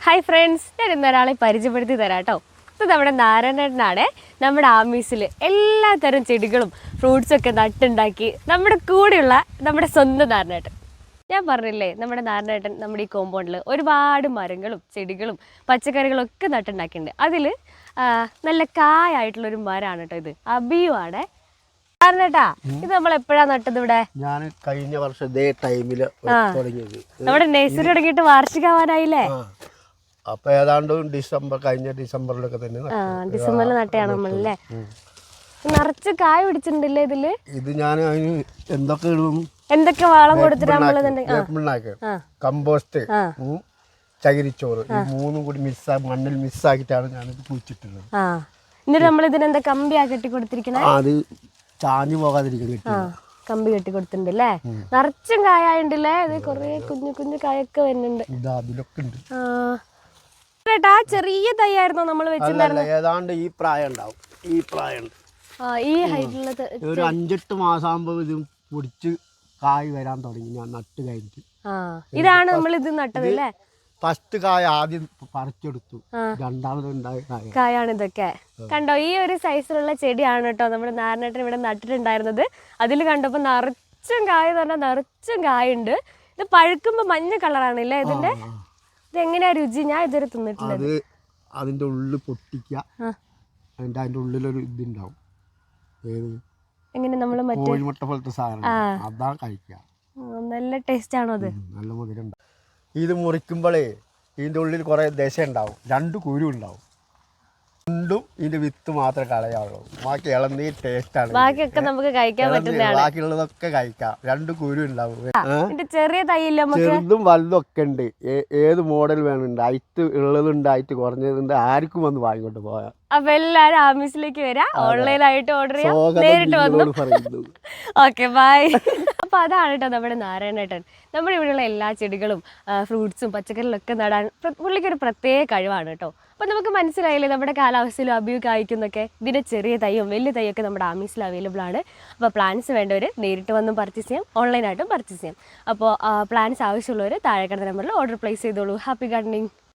Hi friends, ഞാൻ ഇന്നൊരാളെ പരിചയപ്പെടുത്തി തരാം കേട്ടോ. ഇത് നമ്മുടെ നാരായണേട്ടനാണ്. നമ്മുടെ ആമീസിൽ എല്ലാത്തരം ചെടികളും ഫ്രൂട്ട്സൊക്കെ നട്ടുണ്ടാക്കി നമ്മുടെ കൂടെയുള്ള നമ്മുടെ സ്വന്തം നാരായണേട്ടൻ. ഞാൻ പറഞ്ഞില്ലേ, നമ്മുടെ നാരായണേട്ടൻ നമ്മുടെ ഈ കോമ്പൗണ്ടിൽ ഒരുപാട് മരങ്ങളും ചെടികളും പച്ചക്കറികളും ഒക്കെ നട്ടുണ്ടാക്കിയിട്ടുണ്ട്. അതിൽ നല്ല കായായിട്ടുള്ളൊരു മരമാണ് കേട്ടോ ഇത്. അബിയുമാണ്. നാരായണേട്ടാ, ഇത് നമ്മൾ എപ്പോഴാണ് നട്ടത് ഇവിടെ? ഞാൻ കഴിഞ്ഞ വർഷം ഇതേ ടൈമില് തുടങ്ങിയത്. നമ്മുടെ നഴ്സറി തുടങ്ങിയിട്ട് വാർഷികമാവാനായില്ലേ? അപ്പൊ ഏതാണ്ട് കഴിഞ്ഞ ഡിസംബറിലൊക്കെ തന്നെ ഡിസംബറിൽ നട്ടയാണ് നമ്മളല്ലേ. നിറച്ച് കായ പിടിച്ചിട്ടുണ്ടല്ലേ ഇതില്? ഇത് ഞാൻ അതിന് എന്തൊക്കെ വളം കൊടുത്തിട്ട് കമ്പോസ്റ്റ്, ചകിരിച്ചോറ്, ഈ മൂന്നും കൂടി മണ്ണിൽ മിസ്സാക്കിയിട്ടാണ് ഞാനിത് കുഴിച്ചിട്ടുള്ളത്. എന്നിട്ട് നമ്മൾ ഇതിനെന്താ കമ്പിയാ കെട്ടി കൊടുത്തിരിക്കണേ? അത് ചാഞ്ഞു പോകാതിരിക്കാൻ കമ്പി കെട്ടി കൊടുത്തിട്ടുണ്ട് അല്ലേ. നിറച്ചും കായുണ്ടല്ലേ. ഇത് കൊറേ കുഞ്ഞു കുഞ്ഞു കായൊക്കെ വരുന്നുണ്ട്. അതിലൊക്കെ ഉണ്ട്. ചെറിയ തൈയായിരുന്നോ നമ്മൾ വെച്ചിട്ടുണ്ടായിരുന്നത്? ഏതാണ്ട് ഈ പ്രായം ഉണ്ടാവും. ഈ പ്രായം ഈ ഹൈറ്റിലുള്ളത് ഒരു 5-8 മാസം ആകുമ്പോ ഇത് പൊടിച്ച് കായ് വരാൻ തുടങ്ങി. ഞാൻ നട്ട് കഴിഞ്ഞിട്ട് ഇതാണ് നമ്മൾ ഇത് നട്ടത് അല്ലേ. ഫസ്റ്റ് കായ ആദ്യം പറിച്ചെടുത്തു, രണ്ടാമതുണ്ടായ കായാണ് ഇതൊക്കെ. കണ്ടോ, ഈ ഒരു സൈസിലുള്ള ചെടിയാണ് കേട്ടോ നമ്മുടെ നാരായണേട്ടൻ ഇവിടെ നട്ടിട്ടുണ്ടായിരുന്നത്. അതിൽ കണ്ടപ്പോ നിറച്ചും കായ പറഞ്ഞാൽ നിറച്ചും കായുണ്ട്. ഇത് പഴുക്കുമ്പോ മഞ്ഞ കളറാണല്ലേ ഇതിന്റെ. ഇതെങ്ങനെയാ രുചി? ഞാൻ ഇതുവരെ തിന്നിട്ടില്ല. അത് അതിന്റെ ഉള്ളിൽ പൊട്ടിക്കുക, അതിന്റെ ഉള്ളിലൊരു ഇതുണ്ടാവും. എങ്ങനെ നമ്മള് കോഴിമുട്ട പോലത്തെ സാധനം, അതാ കഴിക്കുക. നല്ല ടേസ്റ്റ് ആണോ അത്? നല്ല മധുരം ഉണ്ടാവും. ഇത് മുറിക്കുമ്പോഴേ ഇതിന്റെ ഉള്ളിൽ കുറെ ദശ ഉണ്ടാവും, 2 കുരു ഉണ്ടാവും. രണ്ടും ഇതിന്റെ വിത്ത് മാത്രമേ കളയാവുള്ളൂ. ബാക്കി ഇളനീർ ടേസ്റ്റ് ആണ്. ബാക്കിയൊക്കെ നമുക്ക് കഴിക്കാൻ പറ്റുന്നതാണ്. ബാക്കിയുള്ളതൊക്കെ കഴിക്കാം. 2 കുരു ഉണ്ടാവും. ചെറിയ തൈയില്ല, ചെറുതും വലുതും ഒക്കെ ഉണ്ട്. ഏത് മോഡൽ വേണുണ്ട്. അയിറ്റ് ഉള്ളതുണ്ട്, അയിറ്റ് കുറഞ്ഞതുണ്ട്. ആർക്കും വന്ന് വാങ്ങിക്കൊണ്ട് പോകാം. അപ്പൊ എല്ലാരും ആമീസിലേക്ക് വരാം, ഓൺലൈനായിട്ട് ഓർഡർ ചെയ്യാം, നേരിട്ട് വന്നു. Okay, bye. അപ്പൊ അതാണ് കേട്ടോ നമ്മുടെ നാരായണേട്ടൻ. നമ്മുടെ ഇവിടെയുള്ള എല്ലാ ചെടികളും ഫ്രൂട്ട്സും പച്ചക്കറികളൊക്കെ നടാൻ പുള്ളിക്കൊരു പ്രത്യേക കഴിവാണ് കേട്ടോ. അപ്പൊ നമുക്ക് മനസ്സിലായില്ലേ നമ്മുടെ കാലാവസ്ഥയിലും അബിയു കായ്ക്കുന്നൊക്കെ. ഇതിന്റെ ചെറിയ തൈയും വലിയ തൈയൊക്കെ നമ്മുടെ ആമീസിൽ അവൈലബിൾ ആണ്. അപ്പോൾ പ്ലാന്റ്സ് വേണ്ടവർ നേരിട്ട് വന്നും പർച്ചേസ് ചെയ്യാം, ഓൺലൈനായിട്ടും പർച്ചേസ് ചെയ്യാം. അപ്പോൾ പ്ലാന്റ്സ് ആവശ്യമുള്ളവർ താഴെ കിടന്ന നമ്പറിൽ ഓർഡർ പ്ലേസ് ചെയ്തോളൂ. Happy gardening.